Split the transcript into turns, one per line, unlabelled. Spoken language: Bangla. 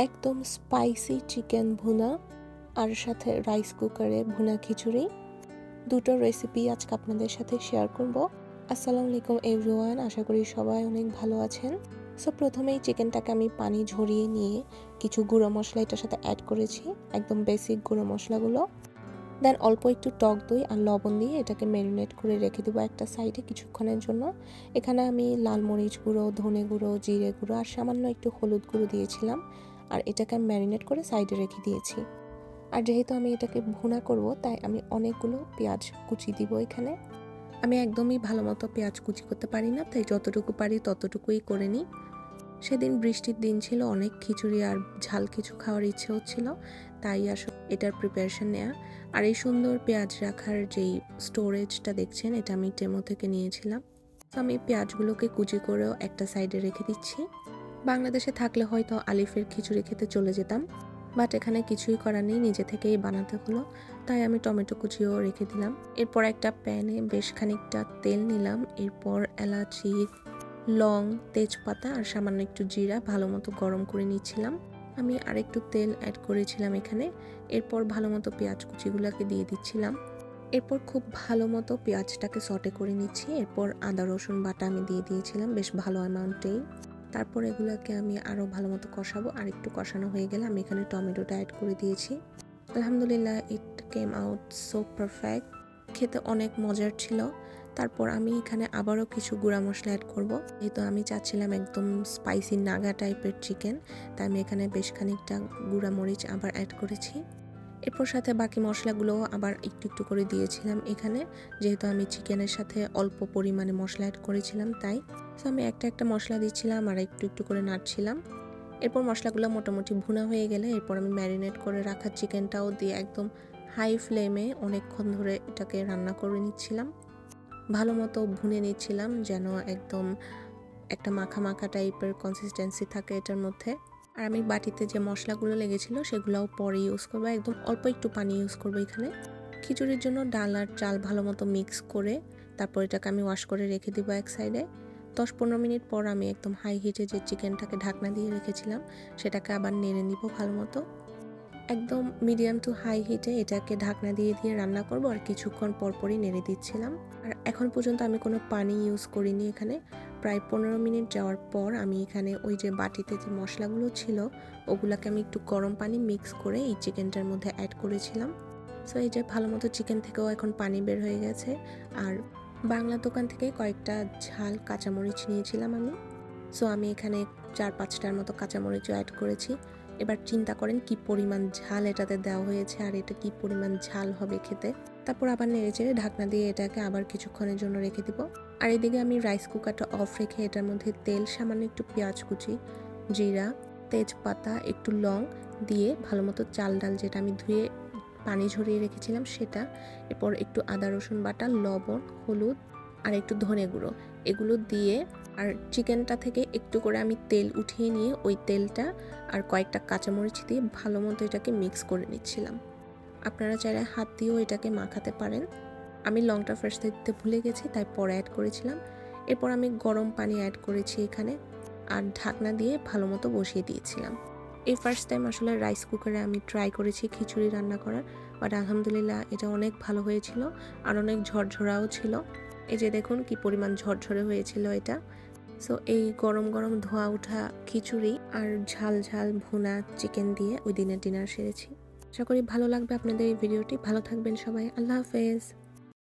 একদম স্পাইসি চিকেন ভুনা আর সাথে রাইস কুকারে ভুনা খিচুড়ি, দুটো রেসিপি আজকে আপনাদের সাথে শেয়ার করব। আসসালামু আলাইকুম এভরিওয়ান, আশা করি সবাই অনেক ভালো আছেন। সো প্রথমেই চিকেনটাকে আমি পানি ঝরিয়ে নিয়ে কিছু গুঁড়ো মশলা এটার সাথে অ্যাড করেছি, একদম বেসিক গুঁড়ো মশলাগুলো। দেন অল্প একটু টক দই আর লবণ দিয়ে এটাকে ম্যারিনেট করে রেখে দেবো একটা সাইডে কিছুক্ষণের জন্য। এখানে আমি লাল মরিচ গুঁড়ো, ধনে গুঁড়ো, জিরে গুঁড়ো আর সামান্য একটু হলুদ গুঁড়ো দিয়েছিলাম, আর এটাকে ম্যারিনেট করে সাইডে রেখে দিয়েছি। আর যেহেতু আমি এটাকে ভুনা করব, তাই আমি অনেকগুলো পেঁয়াজ কুচি দিব এখানে। আমি একদমই ভালো মতো পেঁয়াজ কুচি করতে পারি না, তাই যতটুকু পারি ততটুকুই করে নিই। সেদিন বৃষ্টির দিন ছিল, অনেক খিচুড়ি আর ঝাল কিছু খাওয়ার ইচ্ছে হচ্ছিল, তাই আসলে এটার প্রিপারেশন নেওয়া। আর এই সুন্দর পেঁয়াজ রাখার যেই স্টোরেজটা দেখছেন, এটা আমি টেমো থেকে নিয়েছিলাম। তো আমি পেঁয়াজগুলোকে কুচি করেও একটা সাইডে রেখে দিচ্ছি। বাংলাদেশে থাকলে হয়তো আলিফের খিচুড়ি খেতে চলে যেতাম, বাট এখানে কিছুই করার নেই, নিজে থেকেই বানাতে হলো, তাই আমি টমেটো কুচিও রেখে দিলাম। এরপর একটা প্যানে বেশ খানিকটা তেল নিলাম, এরপর এলাচি, লং, তেজপাতা আর সামান্য একটু জিরা ভালো মতো গরম করে নিচ্ছিলাম। আমি আরেকটু তেল অ্যাড করেছিলাম এখানে। এরপর ভালো মতো পেঁয়াজ কুচিগুলোকে দিয়ে দিচ্ছিলাম। এরপর খুব ভালো মতো পেঁয়াজটাকে সটে করে নিচ্ছি। এরপর আদা রসুন বাটা আমি দিয়ে দিয়েছিলাম বেশ ভালো অ্যামাউন্টেই। তারপর এগুলোকে আমি আরও ভালো মতো কষাবো, আর একটু কষানো হয়ে গেলে আমি এখানে টমেটোটা অ্যাড করে দিয়েছি। আলহামদুলিল্লাহ, ইট কেম আউট সো পারফেক্ট, খেতে অনেক মজার ছিল। তারপর আমি এখানে আবারও কিছু গুঁড়া মশলা অ্যাড করব, যেহেতু আমি চাচ্ছিলাম একদম স্পাইসি নাগা টাইপের চিকেন, তাই আমি এখানে বেশ খানিকটা গুঁড়া মরিচ আবার অ্যাড করেছি। এরপর সাথে বাকি মশলাগুলোও আবার একটু একটু করে দিয়েছিলাম এখানে, যেহেতু আমি চিকেনের সাথে অল্প পরিমাণে মশলা অ্যাড করেছিলাম, তাই আমি একটা একটা মশলা দিচ্ছিলাম আর একটু একটু করে নাড়ছিলাম। এরপর মশলাগুলো মোটামুটি ভুনা হয়ে গেলে এরপর আমি ম্যারিনেট করে রাখা চিকেনটাও দিয়ে একদম হাই ফ্লেমে অনেকক্ষণ ধরে এটাকে রান্না করে নিচ্ছিলাম, ভালো মতো ভুনে নিচ্ছিলাম, যেন একদম একটা মাখা মাখা টাইপের কনসিস্টেন্সি থাকে এটার মধ্যে। আর আমি বাটিতে যে মশলাগুলো লেগেছিল সেগুলোও পরে ইউজ করবো, একদম অল্প একটু পানি ইউজ করবো এখানে। খিচুড়ির জন্য ডাল আর চাল ভালো মতো মিক্স করে তারপর এটাকে আমি ওয়াশ করে রেখে দিব এক সাইডে। 10-15 মিনিট পর আমি একদম হাই হিটে যে চিকেনটাকে ঢাকনা দিয়ে রেখেছিলাম সেটাকে আবার নেড়ে নিব ভালো মতো। একদম মিডিয়াম টু হাই হিটে এটাকে ঢাকনা দিয়ে দিয়ে রান্না করব, আর কিছুক্ষণ পরপরই নেড়ে দিচ্ছিলাম। আর এখন পর্যন্ত আমি কোনো পানি ইউজ করিনি এখানে। প্রায় 15 মিনিট যাওয়ার পর আমি এখানে ওই যে বাটিতে যে মশলাগুলো ছিল ওগুলাকে আমি একটু গরম পানি মিক্স করে এই চিকেনটার মধ্যে অ্যাড করেছিলাম। সো এই যে ভালো মতো চিকেন থেকেও এখন পানি বের হয়ে গেছে। আর বাংলা দোকান থেকে কয়েকটা ঝাল কাঁচামরিচ নিয়েছিলাম আমি। সো আমি এখানে 4-5টার মতো কাঁচামরিচও অ্যাড করেছি। এবার চিন্তা করেন কি পরিমাণ ঝাল এটাতে দেওয়া হয়েছে, আর এটা কি পরিমাণ ঝাল হবে খেতে। তারপর আবার নেড়েচেড়ে ঢাকনা দিয়ে এটাকে আবার কিছুক্ষণের জন্য রেখে দিব। আর এদিকে আমি রাইস কুকারটা অফ রেখে এটার মধ্যে তেল, সামান্য একটু পেঁয়াজ কুচি, জিরা, তেজপাতা, একটু লং দিয়ে ভালো মতো চাল ডাল যেটা আমি ধুয়ে পানি ঝরিয়ে রেখেছিলাম সেটা, এরপর একটু আদা রসুন বাটা, লবণ, হলুদ আর একটু ধনে গুঁড়ো, এগুলো দিয়ে আর চিকেনটা থেকে একটু করে আমি তেল উঠিয়ে নিয়ে ওই তেলটা আর কয়েকটা কাঁচামরিচ দিয়ে ভালো মতো এটাকে মিক্স করে নিচ্ছিলাম। আপনারা চাইলে হাত দিয়েও এটাকে মাখাতে পারেন। আমি লংটা ফার্স্ট দিতে ভুলে গেছি, তাই পরে অ্যাড করেছিলাম। এরপর আমি গরম পানি অ্যাড করেছি এখানে, আর ঢাকনা দিয়ে ভালো মতো বসিয়ে দিয়েছিলাম। এই ফার্স্ট টাইম আসলে রাইস কুকারে আমি ট্রাই করেছি খিচুড়ি রান্না করার, বাট আলহামদুলিল্লাহ এটা অনেক ভালো হয়েছিল আর অনেক ঝরঝরাও ছিল। এই যে দেখুন কি পরিমাণ ঝরঝরে হয়েছিল এটা। সো এই গরম গরম ধোয়া ওঠা খিচুড়ি আর ঝাল ঝাল ভুনা চিকেন দিয়ে ওই দিনের ডিনার সেরেছি। আশা করি ভালো লাগবে আপনাদের এই ভিডিওটি। ভালো থাকবেন সবাই, আল্লাহ হাফেজ।